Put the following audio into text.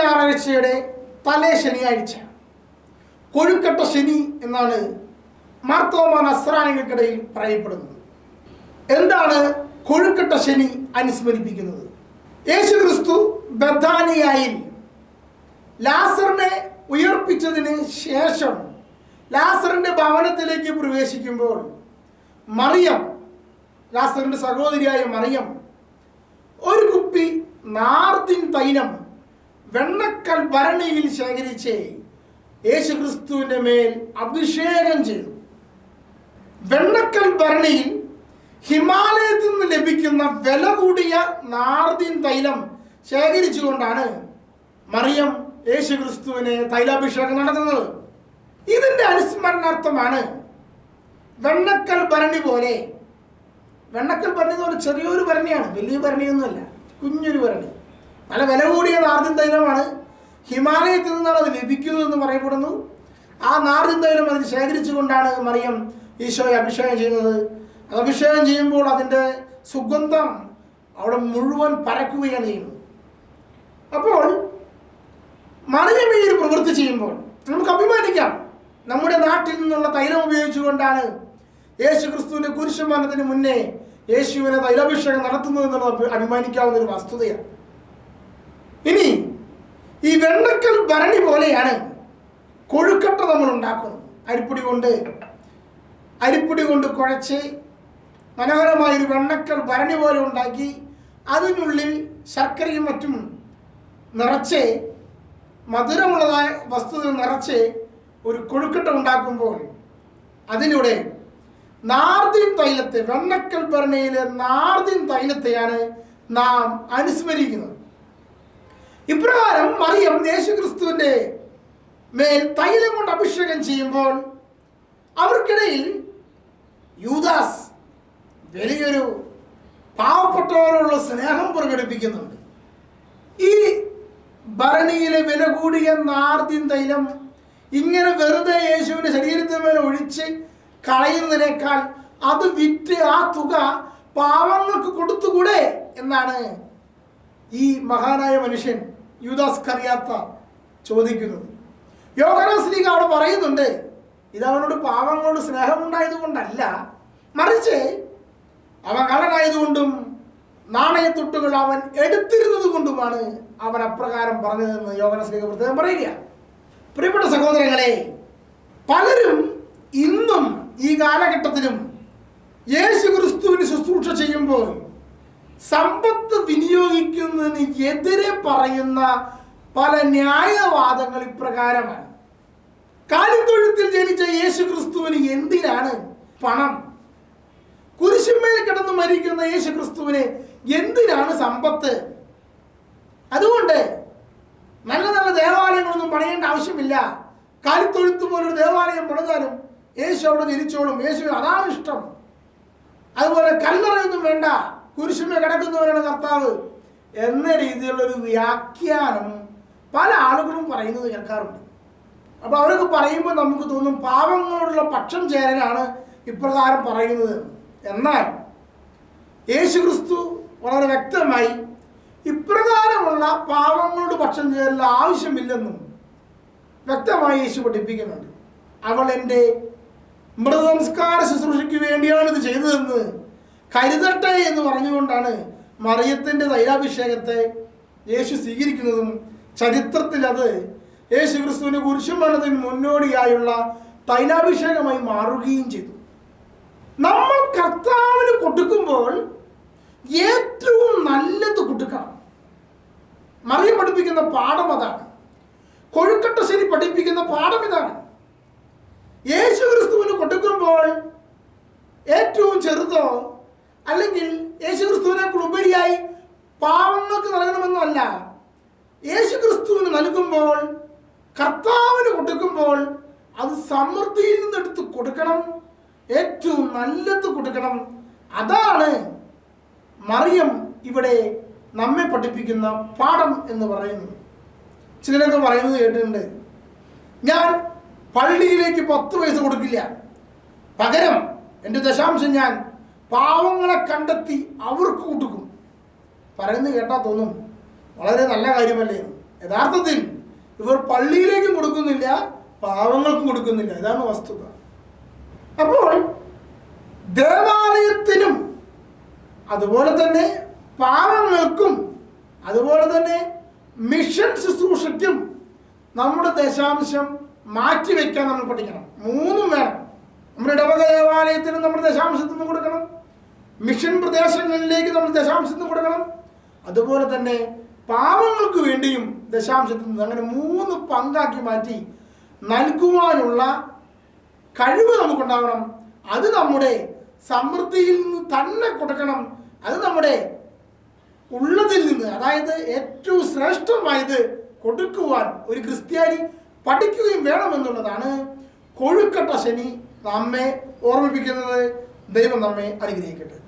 ഞായറാഴ്ചയുടെ തലേ ശനിയാഴ്ച കൊഴുക്കട്ട ശനി എന്നാണ് മാർത്തോമാ നസ്രാനികൾക്കിടയിൽ പറയപ്പെടുന്നത്. എന്താണ് കൊഴുക്കട്ട ശനി അനുസ്മരിപ്പിക്കുന്നത്? യേശു ക്രിസ്തു ബഥാനിയായിൽ ലാസറിനെ ഉയർപ്പിച്ചതിന് ശേഷം ലാസറിന്റെ ഭവനത്തിലേക്ക് പ്രവേശിക്കുമ്പോൾ മറിയം, ലാസറിന്റെ സഹോദരിയായ മറിയം, ഒരു കുപ്പി നാർദിൻ തൈലം വെണ്ണക്കൽ ഭരണിയിൽ ശേഖരിച്ച് യേശു ക്രിസ്തുവിന്റെ മേൽ അഭിഷേകം ചെയ്തു. വെണ്ണക്കൽ ഭരണിയിൽ ഹിമാലയത്തിൽ നിന്ന് ലഭിക്കുന്ന വില കൂടിയ നാർദിൻ തൈലം ശേഖരിച്ചുകൊണ്ടാണ് മറിയം യേശു ക്രിസ്തുവിനെ തൈലാഭിഷേകം നടത്തുന്നത്. ഇതിന്റെ അനുസ്മരണാർത്ഥമാണ് വെണ്ണക്കൽ ഭരണി പോലെ, വെണ്ണക്കൽ ഭരണി എന്ന് പറഞ്ഞാൽ ചെറിയൊരു ഭരണിയാണ്, വലിയ ഭരണിയൊന്നുമല്ല, കുഞ്ഞൊരു ഭരണി, നല്ല വില കൂടിയ നാർദിൻ തൈലമാണ്. ഹിമാലയത്തിൽ നിന്നാണ് അത് ലഭിക്കുന്നതെന്ന് പറയപ്പെടുന്നു. ആ നാർദിൻ തൈലം അതിന് ശേഖരിച്ചുകൊണ്ടാണ് മറിയം ഈശോയെ അഭിഷേകം ചെയ്യുന്നത്. അത് അഭിഷേകം ചെയ്യുമ്പോൾ അതിൻ്റെ സുഗന്ധം അവിടെ മുഴുവൻ പരക്കുകയാണ് ചെയ്യുന്നത്. അപ്പോൾ മറിയം ഈ ഒരു പ്രവൃത്തി ചെയ്യുമ്പോൾ നമുക്ക് അഭിമാനിക്കാം. നമ്മുടെ നാട്ടിൽ നിന്നുള്ള തൈലം ഉപയോഗിച്ചുകൊണ്ടാണ് യേശു ക്രിസ്തുവിന്റെ കുരിശുമരണത്തിന് മുന്നേ യേശുവിനെ തൈലാഭിഷേകം നടത്തുന്നത് എന്നുള്ളത് അഭിമാനിക്കാവുന്ന ഒരു വസ്തുതയാണ്. ഇനി ഈ വെണ്ണക്കൽ ഭരണി പോലെയാണ് കൊഴുക്കട്ട നമ്മൾ ഉണ്ടാക്കുന്നത്. അരിപ്പൊടി കൊണ്ട് കുഴച്ച് മനോഹരമായൊരു വെണ്ണക്കൽ ഭരണി പോലെ ഉണ്ടാക്കി അതിനുള്ളിൽ ശർക്കരയും മറ്റും നിറച്ച്, മധുരമുള്ളതായ വസ്തുത നിറച്ച് ഒരു കൊഴുക്കട്ട ഉണ്ടാക്കുമ്പോൾ അതിലൂടെ നാർദിൻ തൈലത്തെ, വെണ്ണക്കൽ ഭരണിയിലെ നാർദിൻ തൈലത്തെയാണ് നാം അനുസ്മരിക്കുന്നത്. ഇപ്രകാരം മറിയം യേശു ക്രിസ്തുവിന്റെ മേൽ തൈലം കൊണ്ട് അഭിഷേകം ചെയ്യുമ്പോൾ അവർക്കിടയിൽ യൂദാസ് വലിയൊരു പാവപ്പെട്ടവരോടുള്ള സ്നേഹം പ്രകടിപ്പിക്കുന്നുണ്ട്. ഈ ഭരണിയിലെ വില കൂടിയ നാർദിൻ തൈലം ഇങ്ങനെ വെറുതെ യേശുവിന്റെ ശരീരത്തിന് മേലെ ഒഴിച്ച് കളയുന്നതിനേക്കാൾ അത് വിറ്റ് ആ തുക പാവങ്ങൾക്ക് കൊടുത്തുകൂടെ എന്നാണ് ഈ മഹാനായ മനുഷ്യൻ യൂദാസ് കറിയാത്ത ചോദിക്കുന്നത്. യോഹന്നാൻ ശ്ലീഹ അവിടെ പറയുന്നുണ്ട്, ഇത് അവനോട് പാവങ്ങളോട് സ്നേഹമുണ്ടായത് കൊണ്ടല്ല, മറിച്ച് അവൻ കള്ളനായതുകൊണ്ടും നാണയത്തുട്ടുകൾ അവൻ എടുത്തിരുന്നത് കൊണ്ടുമാണ് അവൻ അപ്രകാരം പറഞ്ഞതെന്ന് യോഹന്നാൻ ശ്ലീഹ പ്രത്യേകം പറയുക. പ്രിയപ്പെട്ട സഹോദരങ്ങളെ, പലരും ഇന്നും ഈ കാലഘട്ടത്തിലും യേശു ക്രിസ്തുവിന് ശുശ്രൂഷ ചെയ്യുമ്പോൾ സമ്പത്ത് വിനിയോഗിക്കുന്നതിന് എതിരെ പറയുന്ന പല ന്യായവാദങ്ങൾ ഇപ്രകാരമാണ്. കാലിത്തൊഴുത്തിൽ ജനിച്ച യേശു ക്രിസ്തുവിന് എന്തിനാണ് പണം? കുരിശുമേൽ കിടന്ന് മരിക്കുന്ന യേശു ക്രിസ്തുവിന് എന്തിനാണ് സമ്പത്ത്? അതുകൊണ്ട് നല്ല നല്ല ദേവാലയങ്ങളൊന്നും പണിയേണ്ട ആവശ്യമില്ല. കാലിത്തൊഴുത്ത് പോലൊരു ദേവാലയം പണിതാലും യേശു അവിടെ ജനിച്ചോളും, യേശു അതാണ് ഇഷ്ടം. അതുപോലെ കല്ലറയൊന്നും വേണ്ട, കുരിശുമേൽ കിടക്കുന്നവരാണ് കർത്താവ് എന്ന രീതിയിലുള്ളൊരു വ്യാഖ്യാനം പല ആളുകളും പറയുന്നത് കേൾക്കാറുണ്ട്. അപ്പോൾ അവരൊക്കെ പറയുമ്പോൾ നമുക്ക് തോന്നും പാവങ്ങളോടുള്ള പക്ഷം ചേരലാണ് ഇപ്രകാരം പറയുന്നത്. എന്നാൽ യേശു ക്രിസ്തു വളരെ വ്യക്തമായി ഇപ്രകാരമുള്ള പാവങ്ങളോട് പക്ഷം ചേരൽ ആവശ്യമില്ലെന്നും വ്യക്തമായി യേശു പഠിപ്പിക്കുന്നുണ്ട്. അവൾ എൻ്റെ മൃതസംസ്കാര ശുശ്രൂഷയ്ക്ക് വേണ്ടിയാണ് ഇത് ചെയ്തതെന്ന് കരുതട്ടെ എന്ന് പറഞ്ഞുകൊണ്ടാണ് മറിയത്തിൻ്റെ തൈലാഭിഷേകത്തെ യേശു സ്വീകരിക്കുന്നതും ചരിത്രത്തിൽ അത് യേശു ക്രിസ്തുവിൻ്റെ കുരിശുമരണത്തിന് മുന്നോടിയായുള്ള തൈലാഭിഷേകമായി മാറുകയും ചെയ്തു. നമ്മൾ കർത്താവിന് കൊടുക്കുമ്പോൾ ഏറ്റവും നല്ലത് കൊടുക്കണം. മറിയം പഠിപ്പിക്കുന്ന പാഠം അതാണ്. കൊഴുക്കട്ട ശനി പഠിപ്പിക്കുന്ന പാഠം ഇതാണ്. യേശു ക്രിസ്തുവിന് കൊടുക്കുമ്പോൾ ഏറ്റവും ചെറുതോ അല്ലെങ്കിൽ യേശു ക്രിസ്തുവിനേക്കാൾ ഉപരിയായി പാവങ്ങൾക്ക് നൽകണമെന്നല്ല. യേശു ക്രിസ്തുവിന് നൽകുമ്പോൾ, കർത്താവിന് കൊടുക്കുമ്പോൾ അത് സമൃദ്ധിയിൽ നിന്നെടുത്ത് കൊടുക്കണം, ഏറ്റവും നല്ലത് കൊടുക്കണം. അതാണ് മറിയം ഇവിടെ നമ്മെ പഠിപ്പിക്കുന്ന പാഠം എന്ന് പറയുന്നത്. ചിലരൊക്കെ പറയുന്നത് കേട്ടിട്ടുണ്ട്, ഞാൻ പള്ളിയിലേക്ക് 10 പൈസ കൊടുക്കില്ല, പകരം എൻ്റെ ദശാംശം ഞാൻ പാവങ്ങളെ കണ്ടെത്തി അവർക്ക് കൊടുക്കും. പറയുന്നത് കേട്ടാൽ തോന്നും വളരെ നല്ല കാര്യമല്ലേ. യഥാർത്ഥത്തിൽ ഇവർ പള്ളിയിലേക്കും കൊടുക്കുന്നില്ല, പാവങ്ങൾക്കും കൊടുക്കുന്നില്ല. ഇതാണ് വസ്തുത. അപ്പോൾ ദേവാലയത്തിനും അതുപോലെ തന്നെ പാവങ്ങൾക്കും അതുപോലെ തന്നെ മിഷൻ ശുശ്രൂഷയ്ക്കും നമ്മുടെ ദശാംശം മാറ്റിവെക്കാൻ നമ്മൾ പഠിക്കണം. മൂന്നും വേണം. നമ്മുടെ ഇടവക ദേവാലയത്തിന് നമ്മൾ ദശാംശത്തിൽ നിന്ന് കൊടുക്കണം, മിഷൻ പ്രദേശങ്ങളിലേക്ക് നമ്മൾ ദശാംശത്തിൽ നിന്ന് കൊടുക്കണം, അതുപോലെ തന്നെ പാവങ്ങൾക്ക് വേണ്ടിയും ദശാംശത്തിൽ നിന്ന്. അങ്ങനെ 3 പങ്കാക്കി മാറ്റി നൽകുവാനുള്ള കഴിവ് നമുക്കുണ്ടാവണം. അത് നമ്മുടെ സമൃദ്ധിയിൽ നിന്ന് തന്നെ കൊടുക്കണം. അത് നമ്മുടെ ഉള്ളതിൽ നിന്ന്, അതായത് ഏറ്റവും ശ്രേഷ്ഠമായത് കൊടുക്കുവാൻ ഒരു ക്രിസ്ത്യാനി പഠിക്കുകയും വേണമെന്നുള്ളതാണ് കൊഴുക്കട്ട ശനി നമ്മെ ഓർമ്മിപ്പിക്കുന്നത്. ദൈവം നമ്മെ അനുഗ്രഹിക്കട്ടെ.